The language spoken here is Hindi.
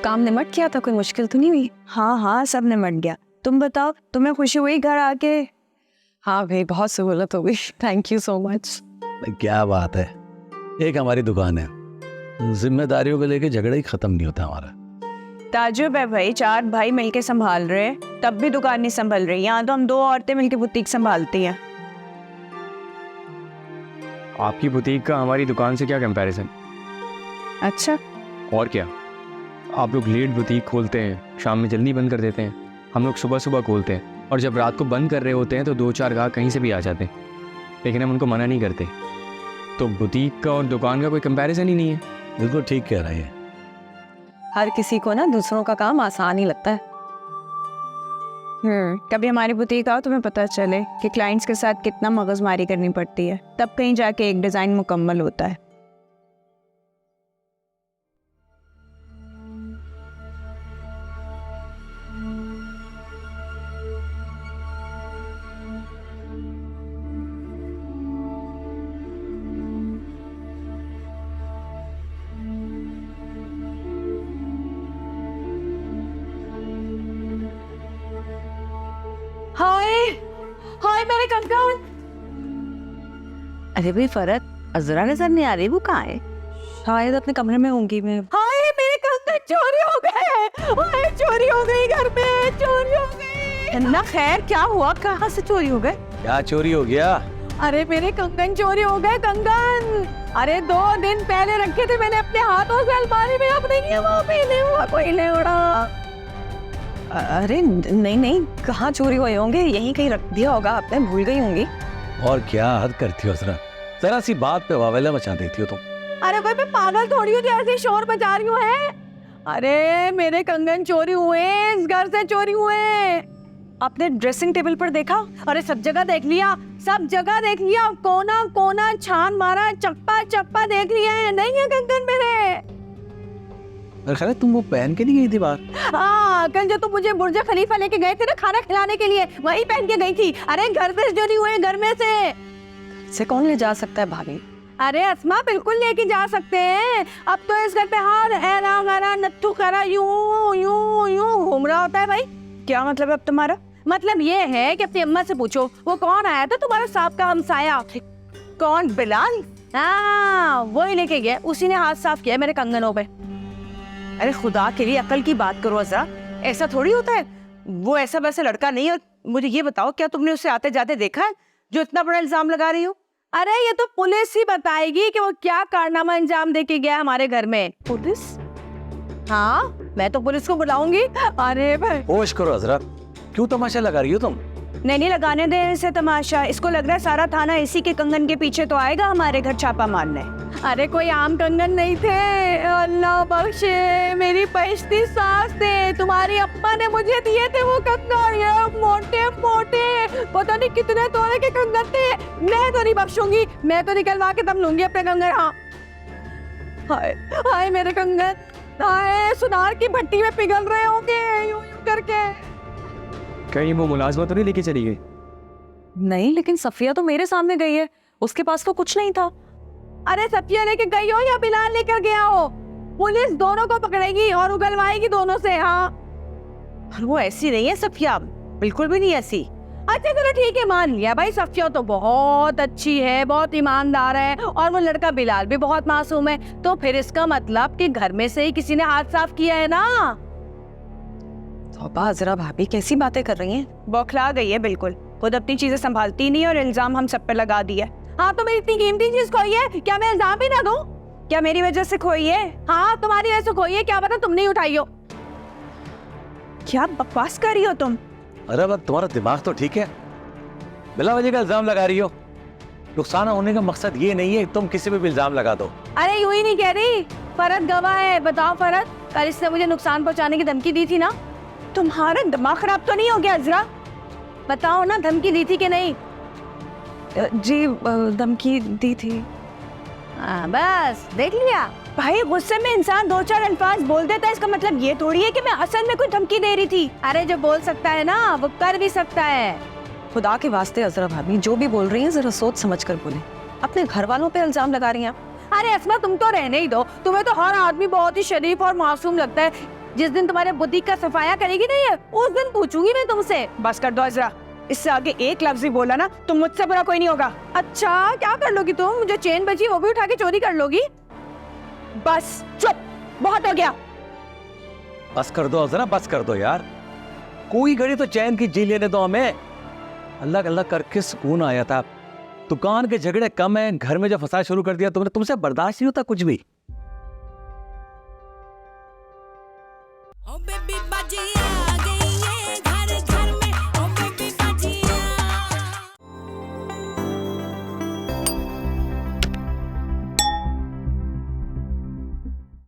काम निमट गया था? कोई मुश्किल तो नहीं हुई? हाँ हाँ, सब निमट गया। तुम बताओ, तुम्हें खुशी हुई घर आके? हाँ भाई, बहुत सहूलत हो गई। Thank you so much. क्या बात है, एक हमारी दुकान है, जिम्मेदारियों को लेके झगड़ा ही खत्म नहीं होता हमारा। ताजुब है भाई, 4 भाई मिलके संभाल रहे हैं, तब भी दुकान नहीं संभल रही। यहाँ तो हम 2 औरतें मिलके बुटीक संभालती हैं। आपकी बुटीक का हमारी दुकान से क्या कंपैरिजन? अच्छा, और क्या, आप लोग लेट बुटीक खोलते हैं, शाम में जल्दी बंद कर देते हैं। हम लोग सुबह सुबह खोलते हैं और जब रात को बंद कर रहे होते हैं तो 2-4 ग्राहक कहीं से भी आ जाते हैं, लेकिन हम उनको मना नहीं करते। तो बुटीक का और दुकान का कोई कंपैरिजन ही नहीं है। बिल्कुल ठीक कह रही है। हर किसी को ना दूसरों का काम आसान ही लगता है। कभी हमारी बुटीक आओ, तुम्हें पता चले कि क्लाइंट्स के साथ कितना मगजमारी करनी पड़ती है, तब कहीं जाके एक डिजाइन मुकम्मल होता है। हाय हाय मेरे कंगन। अरे भाई फरत, अजरा नजर नहीं आ रही, वो कहाँ है? शायद अपने कमरे में होंगी। मैं हाय मेरे कंगन चोरी हो गए। हाय चोरी हो गई, घर में चोरी हो गई। ना खैर, क्या हुआ? कहाँ से चोरी हो गए? क्या चोरी हो गया? अरे मेरे कंगन चोरी हो गए। कंगन अरे 2 दिन पहले रखे थे मैंने अपने हाथों से अलमारी में, अब नहीं है, वो भी नहीं हुआ, कोई नहीं उड़ा। अरे नहीं नहीं, कहाँ चोरी हुए होंगे? यहीं कहीं रख दिया होगा आपने, भूल गई होंगी। और क्या हद करती हो जरा, जरा सी बात पे वावेला मचा देती हो तुम। अरे कोई मैं पागल थोड़ी हूँ जो ऐसे शोर मचा रही हूँ है? अरे मेरे कंगन चोरी हुए, इस घर से चोरी हुए। आपने ड्रेसिंग टेबल पर देखा? अरे सब जगह देख लिया, सब जगह देख लिया, कोना कोना छान मारा, चप्पा चप्पा देख लिया है, नहीं है कंगन मेरे। मेरे ख्याल है तुम वो पहन के नहीं गई थी बाहर? हाँ, कल जो तुम मुझे बुर्ज खलीफा लेके गए थे ना खाना खिलाने के लिए, वही पहन के गई थी। अरे घर से चोरी हुए, घर में से कौन ले जा सकता है भाभी? अरे अस्मा, बिल्कुल लेके जा सकते हैं। अब तो इस घर पे हर ऐरा गरा नत्थु करा यूं यूं यूं घूम रहा होता है भाई। क्या मतलब है अब तुम्हारा? मतलब ये है कि अपनी अम्मा से पूछो, वो कौन आया था तुम्हारा सांप का हमसाया? कौन? बिलाल? हाँ, वही लेके गया, उसी ने हाथ साफ किया मेरे कंगनों पे। अरे खुदा के लिए अकल की बात करो जरा, ऐसा थोड़ी होता है। वो ऐसा वैसा लड़का नहीं है। मुझे ये बताओ, क्या तुमने उसे आते जाते देखा है जो इतना बड़ा इल्जाम लगा रही हो? अरे ये तो पुलिस ही बताएगी कि वो क्या कारनामा अंजाम दे के गया हमारे घर में। पुलिस? हाँ, मैं तो पुलिस को बुलाऊंगी। अरे भाई होश करो अजरा, क्यों तमाशा लगा रही हो तुम? नहीं लगाने दे इसे तमाशा। इसको लग रहा है सारा थाना इसी के कंगन के पीछे तो आएगा हमारे घर छापा मारने। अरे कोई आम कंगन नहीं थे, अल्लाह बख्शे, मेरी पहचती सास थे, तुम्हारी अम्मा ने मुझे दिए थे वो कंगन। ये मोटे मोटे पता नहीं कितने तोले के कंगन थे। मैं तो नहीं बख्शूंगी, मैं तो निकलवा के दम लूंगी अपने कंगन। हाँ हाय हाय मेरे कंगन, हाय सुनार की भट्टी में पिघल रहे होंगे यूं यूं करके। कहीं वो मुलाजमा तो नहीं लेके चली गई? नहीं, लेकिन सफिया तो मेरे सामने गई है, उसके पास तो कुछ नहीं था। अरे सफिया लेके गई हो या बिलाल लेकर गया हो, पुलिस दोनों को पकड़ेगी और उगलवाएगी दोनों से। हाँ, और वो ऐसी नहीं है सफिया, बिल्कुल भी नहीं ऐसी। अच्छा चलो ठीक है, मान लिया भाई, सफिया तो बहुत अच्छी है, बहुत ईमानदार है, और वो लड़का बिलाल भी बहुत मासूम है। तो फिर इसका मतलब कि घर में से ही किसी ने हाथ साफ किया है ना। तौबा अजरा भाभी, कैसी बातें कर रही हैं? बौखला गई है बिल्कुल, खुद अपनी चीजें संभालती नहीं और इल्जाम हम सब पे लगा दिया। हाँ, तो मेरी इतनी कीमती चीज खोई है, क्या मैं इल्जाम भी ना दूं? क्या मेरी वजह से खोई है? हाँ, तुम्हारी वजह से खोई है, क्या पता तुमने ही उठाई हो। क्या बकवास कर रही हो तुम? अरे बस तुम्हारा दिमाग तो ठीक है, बिला वजह का इल्जाम लगा रही हो। नुकसान होने का मकसद ये नहीं है तुम किसी पे भी इल्जाम लगा दो। अरे यूं ही नहीं कह रही, फरत गवाह है। बताओ फरत, कल इसने मुझे नुकसान पहुंचाने की धमकी दी थी ना? तुम्हारा दिमाग खराब तो नहीं हो गया अजरा? बताओ ना, धमकी दी थी कि नहीं? जी धमकी दी थी। बस देख लिया भाई, गुस्से में इंसान 2-4 अल्फाज बोल देता है, इसका मतलब ये थोड़ी है कि मैं असल में कोई धमकी दे रही थी। अरे जो बोल सकता है ना, वो कर भी सकता है। खुदा के वास्ते अजरा भाभी, जो भी बोल रही हैं जरा सोच समझ कर बोले। अपने घर वालों पे इल्जाम लगा रही हैं आप। अरे अस्मा, तुम तो रहने ही दो, तुम्हें तो हर आदमी बहुत ही शरीफ और मासूम लगता है। जिस दिन तुम्हारे बुटीक का सफाया करेगी ना ये, उस दिन पूछूंगी मैं तुमसे। बस कर दो अजरा, इससे आगे एक लफ्ज भी बोला ना तो मुझसे बुरा कोई नहीं होगा। अच्छा क्या कर लोगी तुम? मुझे चेन बची वो भी उठा के चोरी कर लोगी? बस चुप, बहुत हो गया। बस कर दो अजरा, बस कर दो यार, कोई घड़ी तो चैन की जी लेने दो हमें। अल्लाह अल्लाह करके सुकून आया था। दुकान के झगड़े कम है, घर में जो फसाद शुरू कर दिया तुमने, तुमसे बर्दाश्त नहीं होता कुछ भी।